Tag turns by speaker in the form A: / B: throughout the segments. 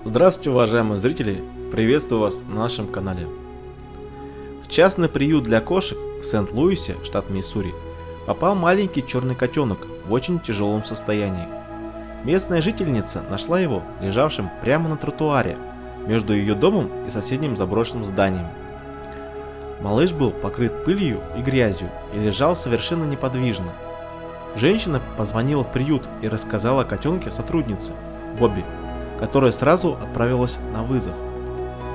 A: Здравствуйте, уважаемые зрители! Приветствую вас на нашем канале. В частный приют для кошек в Сент-Луисе, штат Миссури, попал маленький черный котенок в очень тяжелом состоянии. Местная жительница нашла его лежавшим прямо на тротуаре между ее домом и соседним заброшенным зданием. Малыш был покрыт пылью и грязью и лежал совершенно неподвижно. Женщина позвонила в приют и рассказала о котенке сотруднице, Бобби, которая сразу отправилась на вызов.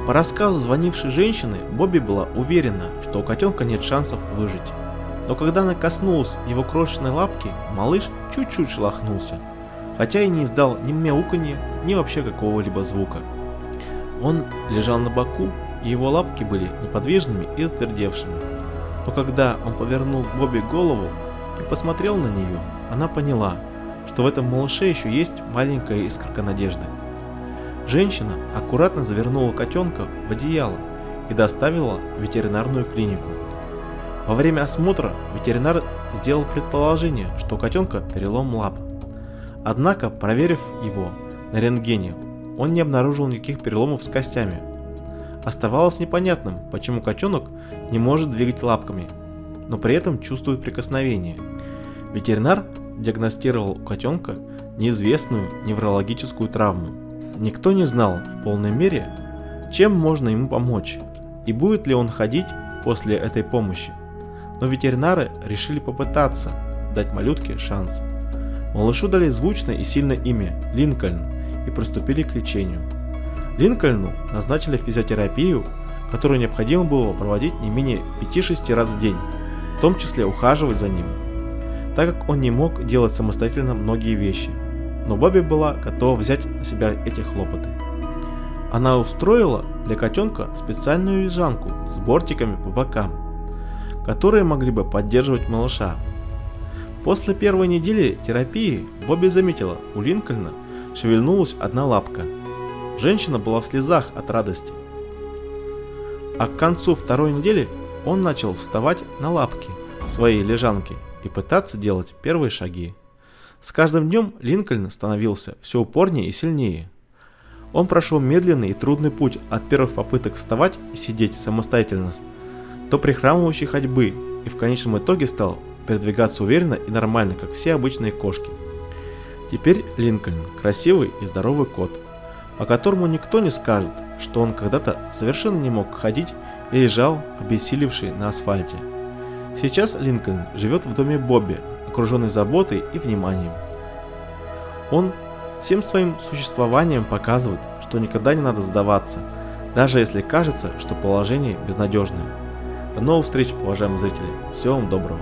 A: По рассказу звонившей женщины, Бобби была уверена, что у котенка нет шансов выжить. Но когда она коснулась его крошечной лапки, малыш чуть-чуть шелохнулся, хотя и не издал ни мяуканья, ни вообще какого-либо звука. Он лежал на боку, и его лапки были неподвижными и затвердевшими. Но когда он повернул к Бобби голову и посмотрел на нее, она поняла, что в этом малыше еще есть маленькая искорка надежды. Женщина аккуратно завернула котенка в одеяло и доставила в ветеринарную клинику. Во время осмотра ветеринар сделал предположение, что у котенка перелом лап. Однако, проверив его на рентгене, он не обнаружил никаких переломов с костями. Оставалось непонятным, почему котенок не может двигать лапками, но при этом чувствует прикосновение. Ветеринар диагностировал у котенка неизвестную неврологическую травму. Никто не знал в полной мере, чем можно ему помочь и будет ли он ходить после этой помощи. Но ветеринары решили попытаться дать малютке шанс. Малышу дали звучное и сильное имя – Линкольн, и приступили к лечению. Линкольну назначили физиотерапию, которую необходимо было проводить не менее 5-6 раз в день, в том числе ухаживать за ним, так как он не мог делать самостоятельно многие вещи. Но Бобби была готова взять на себя эти хлопоты. Она устроила для котенка специальную лежанку с бортиками по бокам, которые могли бы поддерживать малыша. После первой недели терапии Бобби заметила, у Линкольна шевельнулась одна лапка. Женщина была в слезах от радости. А к концу второй недели он начал вставать на лапки своей лежанки и пытаться делать первые шаги. С каждым днем Линкольн становился все упорнее и сильнее. Он прошел медленный и трудный путь от первых попыток вставать и сидеть самостоятельно до прихрамывающей ходьбы и в конечном итоге стал передвигаться уверенно и нормально, как все обычные кошки. Теперь Линкольн красивый и здоровый кот, по которому никто не скажет, что он когда-то совершенно не мог ходить и лежал обессилевший на асфальте. Сейчас Линкольн живет в доме Бобби, окруженный заботой и вниманием. Он всем своим существованием показывает, что никогда не надо сдаваться, даже если кажется, что положение безнадежное. До новых встреч, уважаемые зрители. Всего вам доброго.